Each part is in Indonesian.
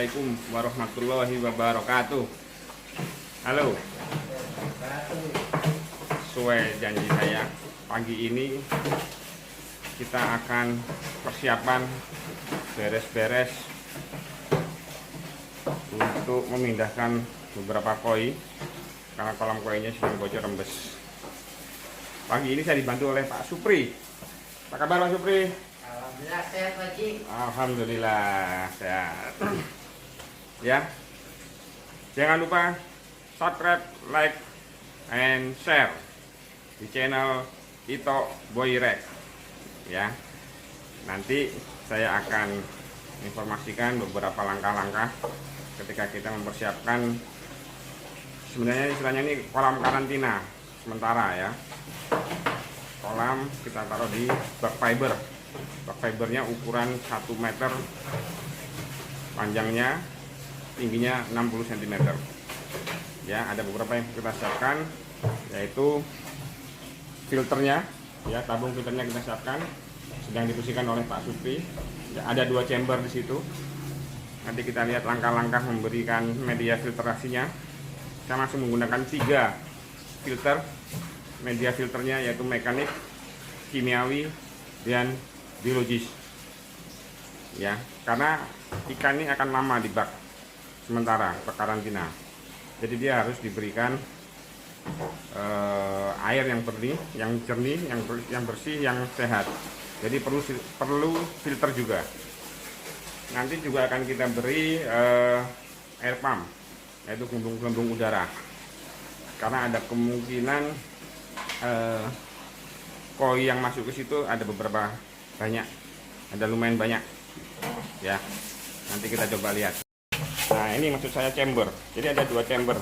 Assalamualaikum warahmatullahi wabarakatuh. Halo. Sesuai janji saya, pagi ini kita akan persiapan beres-beres untuk memindahkan beberapa koi karena kolam koinya sedang bocor rembes. Pagi ini saya dibantu oleh Pak Supri. Apa kabar Pak Supri? Alhamdulillah sehat Pak Ji. Alhamdulillah sehat. Ya, jangan lupa subscribe, like, and share di channel Ito Boyrek. Ya, nanti saya akan informasikan beberapa langkah-langkah ketika kita mempersiapkan. Sebenarnya istilahnya ini kolam karantina sementara ya. Kolam kita taruh di bak fiber. Bak fibernya ukuran 1 meter, panjangnya, tingginya 60 cm. Ya, ada beberapa yang kita siapkan, yaitu filternya, ya, tabung filternya kita siapkan, sedang dibersihkan oleh Pak Supri. Ya, ada 2 chamber di situ. Nanti kita lihat langkah-langkah memberikan media filtrasinya. Saya langsung menggunakan 3 filter. Media filternya yaitu mekanik, kimiawi, dan biologis. Ya, karena ikan ini akan lama di bak sementara karantina. Jadi dia harus diberikan air yang bersih, yang jernih, yang bersih, yang sehat. Jadi perlu filter juga. Nanti juga akan kita beri air pump, yaitu gelembung udara. Karena ada kemungkinan koi yang masuk ke situ ada beberapa banyak, ada lumayan banyak ya. Nanti kita coba lihat. Nah, ini maksud saya chamber. Jadi ada 2 chamber,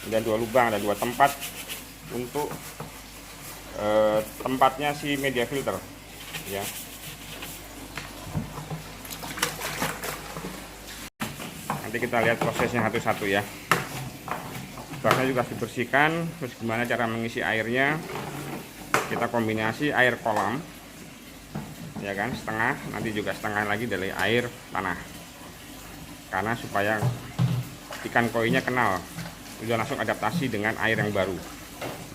ada 2 lubang, ada 2 tempat untuk tempatnya si media filter ya. Nanti kita lihat prosesnya satu-satu ya. Baknya juga dibersihkan. Terus gimana cara mengisi airnya? Kita kombinasi air kolam, ya kan, setengah, nanti juga setengah lagi dari air tanah. Karena supaya ikan koinya kenal, udah langsung adaptasi dengan air yang baru.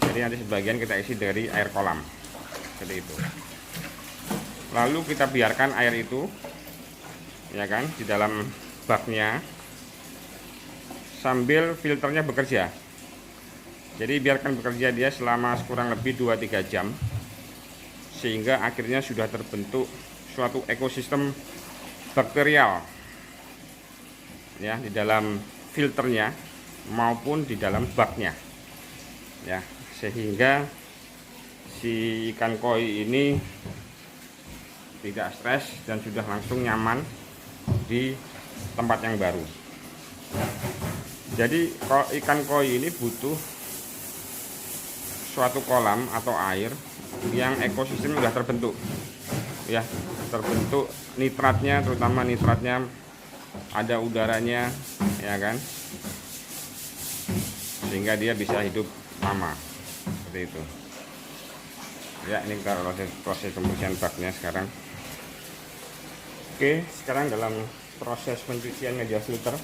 Jadi nanti sebagian kita isi dari air kolam, seperti itu. Lalu kita biarkan air itu, ya kan, di dalam baknya sambil filternya bekerja. Jadi biarkan bekerja dia selama kurang lebih 2-3 jam, sehingga akhirnya sudah terbentuk suatu ekosistem bakterial ya di dalam filternya maupun di dalam baknya ya, sehingga si ikan koi ini tidak stres dan sudah langsung nyaman di tempat yang baru. Jadi ikan koi ini butuh suatu kolam atau air yang ekosistem sudah terbentuk ya, terbentuk nitratnya, terutama nitratnya ada udaranya ya kan, sehingga dia bisa hidup lama seperti itu ya. Ini kita proses pembersihan baknya sekarang. Oke, sekarang dalam proses pencucian media filter.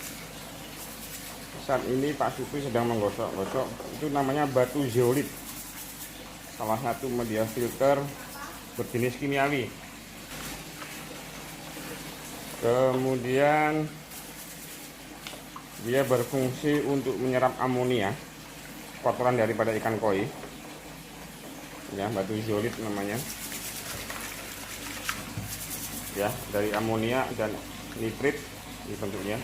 Saat ini Pak Supri sedang menggosok-gosok, itu namanya batu zeolit, salah satu media filter berjenis kimiawi. Kemudian dia berfungsi untuk menyerap amonia, kotoran daripada ikan koi ya, batu zeolit namanya ya, dari amonia dan nitrit di bentuknya.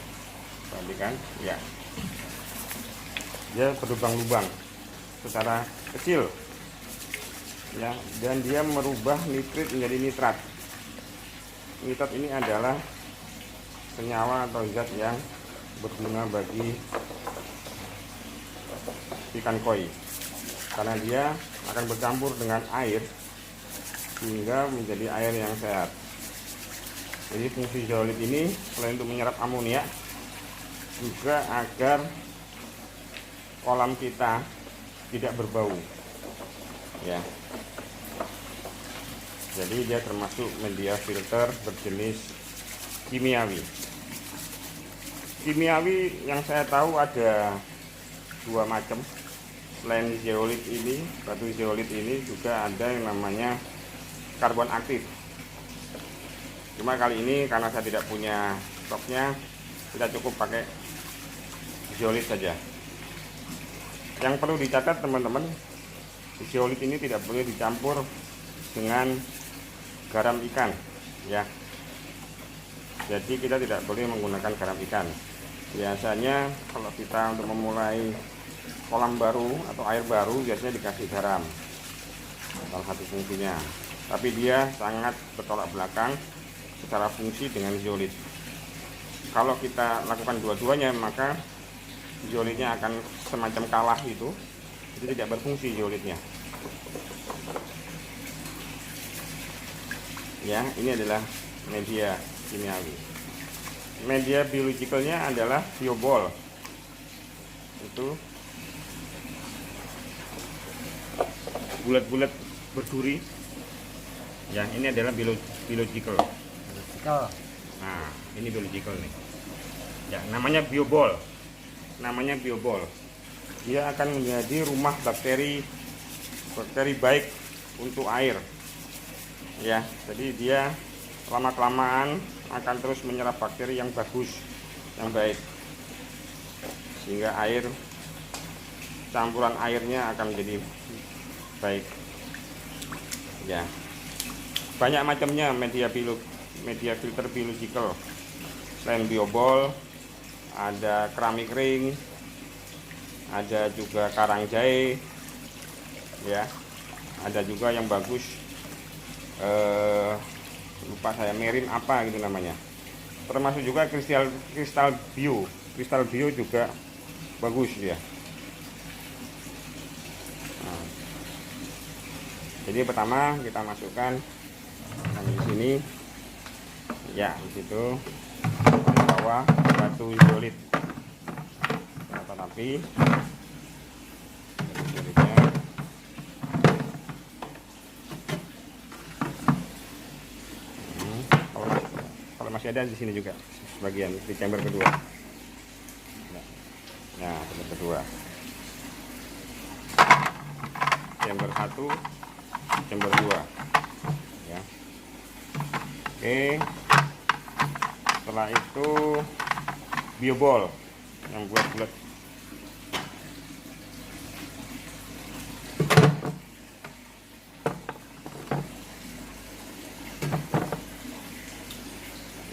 Perhatikan ya, dia berlubang-lubang secara kecil ya, dan dia merubah nitrit menjadi nitrat. Nitrat ini adalah senyawa atau zat yang berguna bagi ikan koi karena dia akan bercampur dengan air sehingga menjadi air yang sehat. Jadi fungsi zeolit ini selain untuk menyerap amonia, juga agar kolam kita tidak berbau ya. Jadi dia termasuk media filter berjenis kimiawi. kimiawi yang saya tahu ada dua macam. Selain zeolit ini, batu zeolit ini juga ada yang namanya karbon aktif. Cuma kali ini karena saya tidak punya stoknya, kita cukup pakai zeolit saja. Yang perlu dicatat teman-teman, zeolit ini tidak boleh dicampur dengan garam ikan, ya. Jadi kita tidak boleh menggunakan garam ikan. Biasanya kalau kita untuk memulai kolam baru atau air baru biasanya dikasih garam, salah satu fungsinya. Tapi dia sangat bertolak belakang secara fungsi dengan zeolit. Kalau kita lakukan dua-duanya maka zeolitnya akan semacam kalah itu. Jadi tidak berfungsi zeolitnya. Ya, ini adalah media kimiawi. Media biologicalnya adalah biobol. Itu bulat-bulat berduri. Ya, ini adalah biological. Nah, ini biological nih. Ya, namanya biobol. Namanya biobol. Dia akan menjadi rumah bakteri baik untuk air. Ya, jadi dia lama-kelamaan akan terus menyerap bakteri yang bagus, yang baik, sehingga air, campuran airnya akan menjadi baik. Ya, banyak macamnya media filter biological. Selain biobol, ada keramik ring, ada juga karang jahe, ya, ada juga yang bagus. Lupa saya, merin apa gitu namanya. Termasuk juga kristal bio juga bagus dia. Nah, jadi pertama kita masukkan di sini, ya, di situ di bawah batu zeolit. Tapi masih ada di sini juga sebagian di chamber kedua. Nah, chamber kedua, chamber 1, chamber 2, ya. Oke, setelah itu biobol yang bulat-bulat.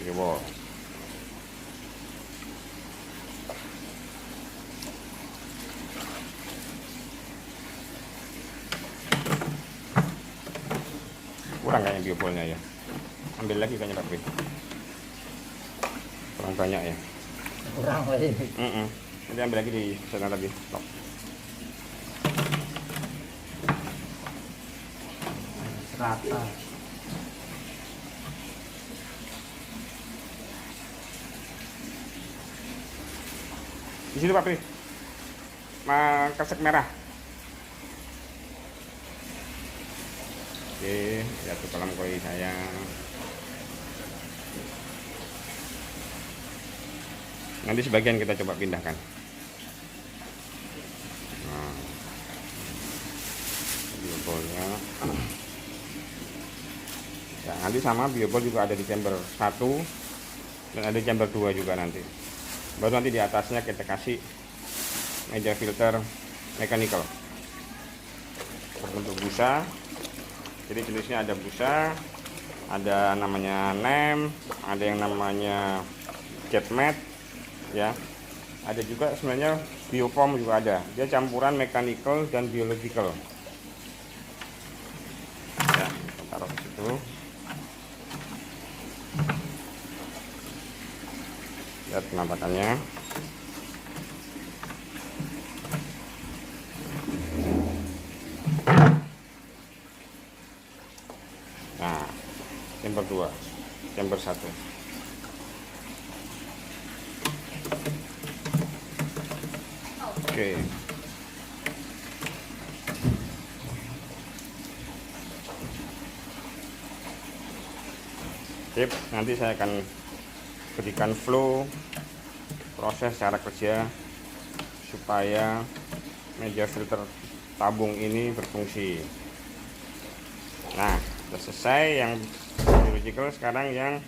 Biobol. Kurang kayaknya biobolnya ya. Ambil lagi kayaknya Pak Bri. Kurang banyak ya. Kurang lagi. Nanti ambil lagi di sana lagi. Stop. Rata. Di sini Pak Pri. Kresek merah. Oke, jatuh kolam koi saya. Nanti sebagian kita coba pindahkan. Nah, biobolnya. Ya, nanti sama biobol juga ada di chamber 1 dan ada di chamber 2 juga nanti. Baru nanti di atasnya kita kasih media filter mechanical berbentuk busa. Jadi jenisnya ada busa, ada namanya NEM, ada yang namanya jet mat, ya. Ada juga sebenarnya biofoam juga ada. Dia campuran mechanical dan biological. Ya, kita taruh di situ. Lihat penampakannya. Nah, chamber 2, chamber 1. Oke. Sip, nanti saya akan berikan flow proses cara kerja supaya media filter tabung ini berfungsi. Nah, sudah selesai yang biological, sekarang yang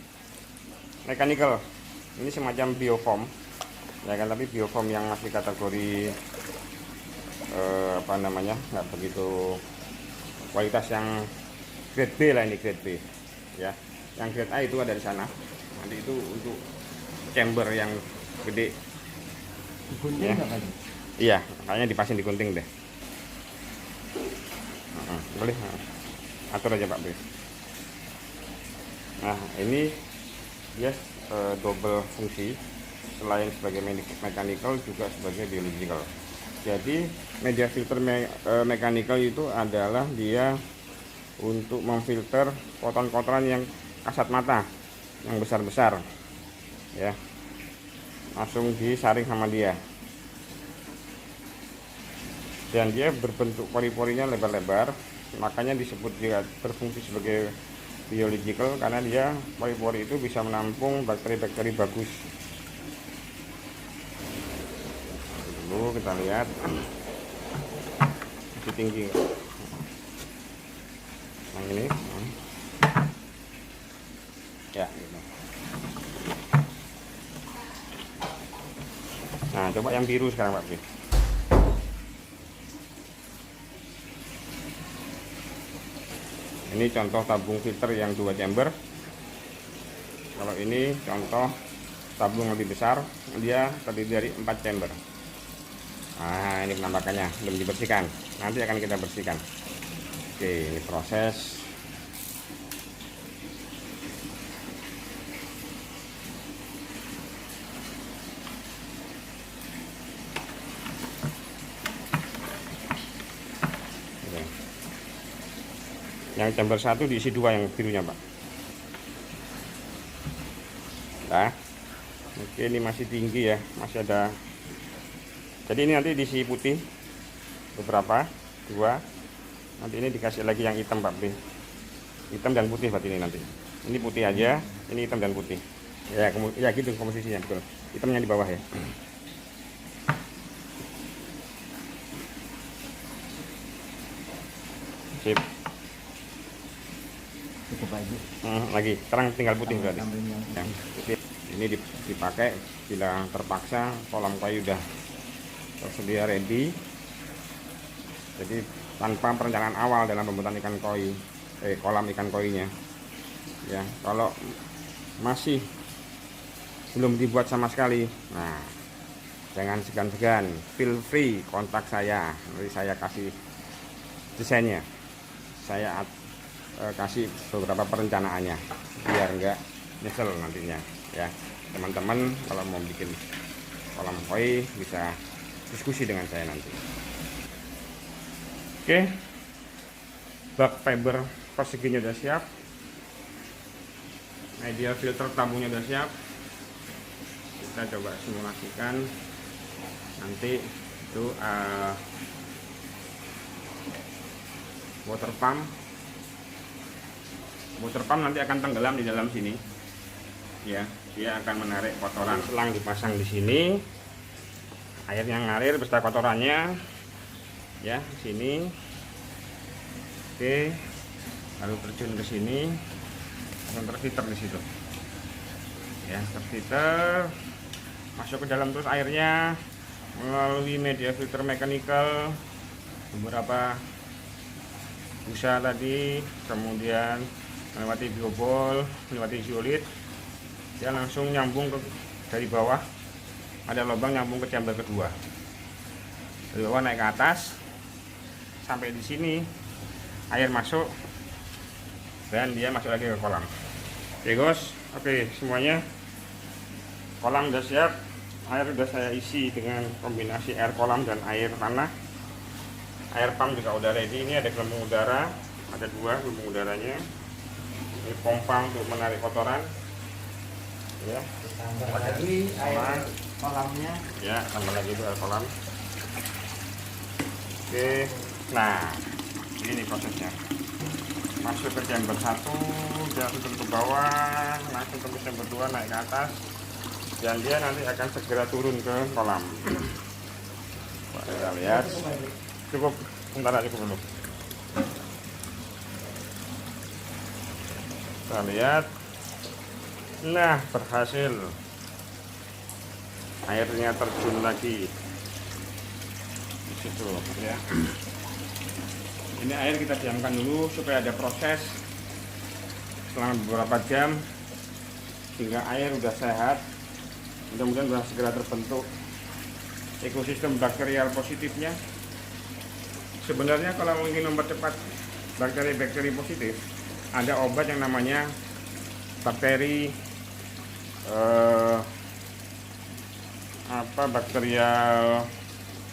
mechanical. Ini semacam biofoam, ya kan, tapi biofoam yang masih kategori nggak begitu kualitas, yang grade B lah, ini grade B ya. Yang grade A itu ada di sana, nanti itu untuk chamber yang gede. Digunting nggak Pak? Iya, kayaknya dipasin di gunting deh. Boleh, atur aja Pak B. Nah, ini dia double fungsi, selain sebagai mechanical juga sebagai biological. Jadi media filter mechanical itu adalah dia untuk memfilter kotoran-kotoran yang kasat mata, yang besar-besar ya, langsung disaring sama dia. Dan dia berbentuk pori-porinya lebar-lebar, makanya disebut dia berfungsi sebagai biological, karena dia pori-pori itu bisa menampung bakteri-bakteri bagus. Dulu kita lihat masih tinggi yang ini ya gitu. Nah, coba yang biru sekarang Pak B. Ini contoh tabung filter yang 2 chamber. Kalau ini contoh tabung lebih besar, dia terdiri dari 4 chamber. Nah, ini penampakannya belum dibersihkan, nanti akan kita bersihkan. Oke, ini proses. Oke. Yang chamber 1 diisi 2 yang birunya Pak. Nah, oke, ini masih tinggi ya, masih ada. Jadi ini nanti diisi putih beberapa, 2. Nanti ini dikasih lagi yang hitam Pak B. Hitam dan putih berarti ini nanti. Ini putih aja, ini hitam dan putih. Ya, ya gitu komposisinya betul. Hitamnya di bawah ya. Sip. Cukup aja. Lagi, sekarang tinggal putih berarti. Yang Putih. Ini dipakai bila terpaksa kolam kayu udah tersedia ready. Jadi tanpa perencanaan awal dalam pembuatan ikan koi, kolam ikan koinya ya, kalau masih belum dibuat sama sekali, nah jangan segan-segan, feel free kontak saya, nanti saya kasih desainnya, saya kasih beberapa perencanaannya biar enggak nyesel nantinya ya. Teman-teman kalau mau bikin kolam koi bisa diskusi dengan saya nanti. Oke, bak fiber perseginya udah siap, media filter tabungnya udah siap. Kita coba simulasikan nanti itu water pump nanti akan tenggelam di dalam sini ya. Dia akan menarik kotoran, selang dipasang di sini, airnya ngalir beserta kotorannya ya, sini. Oke, lalu terjun ke sini, langsung terfilter di situ ya, terfilter masuk ke dalam, terus airnya melalui media filter mechanical, beberapa busa tadi, kemudian melewati biobol, melewati zeolit, dia langsung nyambung ke dari bawah, ada lubang nyambung ke chamber kedua, dari bawah naik ke atas sampai di sini, air masuk dan dia masuk lagi ke kolam. Oke guys, oke semuanya, kolam udah siap, air udah saya isi dengan kombinasi air kolam dan air tanah. Air pump juga udah ready, ini ada gelembung udara, ada 2 gelembung udaranya. Ini pompa untuk menarik kotoran ya. tambah lagi air kolamnya. Ya, tambah lagi itu air kolam. Oke, nah ini prosesnya. Masuk ke chamber 1, dia turun ke bawah, langsung ke chamber 2, naik ke atas. dan dia nanti akan segera turun ke kolam. Kita lihat, cukup, sebentar cukup dulu. Kita lihat, nah berhasil, airnya terjun lagi di situ ya. Ini air kita diamkan dulu supaya ada proses selama beberapa jam sehingga air udah sehat. Mudah-mudahan sudah segera terbentuk ekosistem bakterial positifnya. Sebenarnya kalau ingin mempercepat bakteri-bakteri positif, ada obat yang namanya bakteri bakterial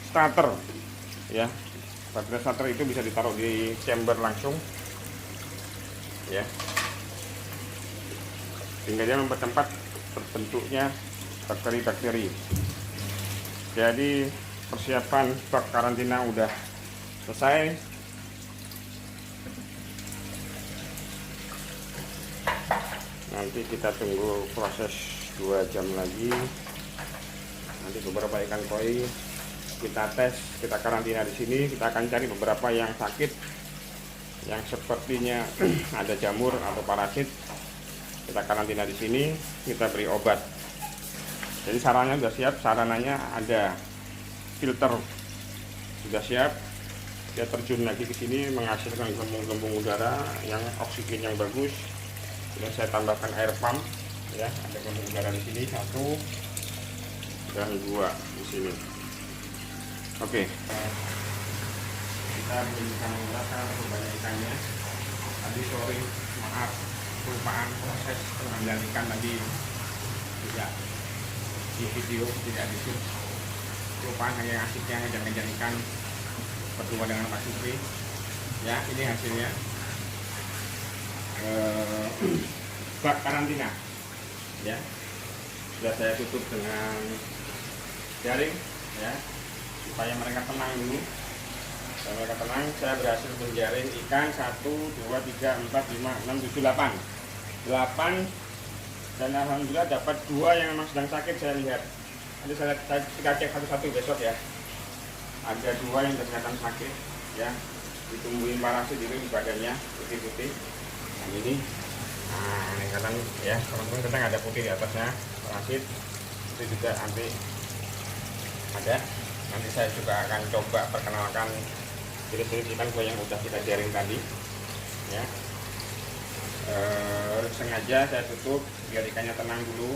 starter ya. Bakteri starter itu bisa ditaruh di chamber langsung ya, sehingga dia mempercepat terbentuknya bakteri-bakteri. Jadi persiapan bak karantina udah selesai. Nanti kita tunggu proses 2 jam lagi. Nanti beberapa ikan koi kita tes, kita karantina di sini. Kita akan cari beberapa yang sakit, yang sepertinya ada jamur atau parasit. Kita karantina di sini, kita beri obat. Jadi sarannya sudah siap, sarananya ada, filter sudah siap. Dia terjun lagi ke sini menghasilkan gembung-gembung udara yang oksigen yang bagus. Kemudian saya tambahkan air pump ya, ada gembung udara di sini 1 dan 2 di sini. Oke. Kita belum bisa menggunakan banyak ikannya. Tadi sorry, maaf, kelupaan proses pengambilan ikan tadi tidak di video, tidak di shoot. Kelupaan hanya asiknya ngejar-ngejar ikan berdua dengan Pak Supri. Ya, ini hasilnya. Bak karantina ya, sudah saya tutup dengan jaring ya, supaya mereka tenang dulu. Supaya mereka tenang, saya berhasil menjaring ikan 1, 2, 3, 4, 5, 6, 7, 8 dan alhamdulillah dapat 2 yang memang sedang sakit. Saya lihat, nanti kita cek satu-satu besok ya. Ada 2 yang ternyata sakit ya, ditumbuhin parasit itu di badannya putih-putih. Yang ini, nah ini kadang ya teman-teman, kadang ada putih di atasnya parasit. Itu juga nanti ada. Nanti saya juga akan coba perkenalkan jenis-jenis ikan koi yang udah kita jaring tadi ya. Sengaja saya tutup biar ikannya tenang dulu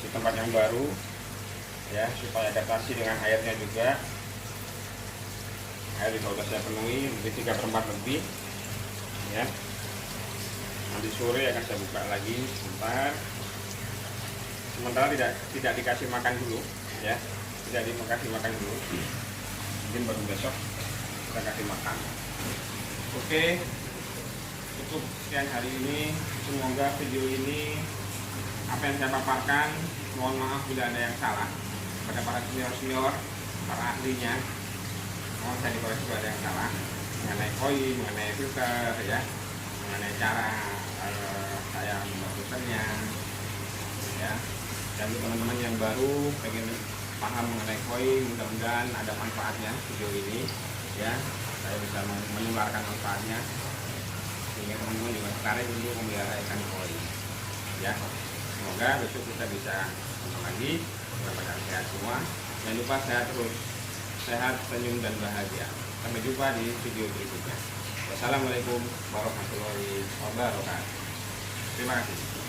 di tempat yang baru ya, supaya adaptasi dengan airnya juga. Air juga sudah saya penuhi lebih 3/4 lebih ya. Nanti sore akan saya buka lagi sementara tidak dikasih makan dulu ya, tidak dikasih makan dulu, mungkin baru besok kita kasih makan. Oke, cukup sekian hari ini. Semoga video ini apa yang saya paparkan, mohon maaf bila ada yang salah pada para senior para ahlinya. Mohon saya dikoreksi bila ada yang salah mengenai koi, mengenai filter ya, mengenai cara saya membuat filternya ya. Dan teman-teman yang baru pengen paham mengenai koi, mudah-mudahan ada manfaatnya video ini ya. Saya bisa menularkan manfaatnya sehingga teman-teman juga tertarik untuk memelihara ikan koi ya. Semoga besok kita bisa ketemu lagi, mudah-mudahan sehat semua. Jangan lupa sehat terus, sehat, senyum, dan bahagia. Sampai jumpa di video berikutnya. Wassalamualaikum warahmatullahi wabarakatuh. Terima kasih.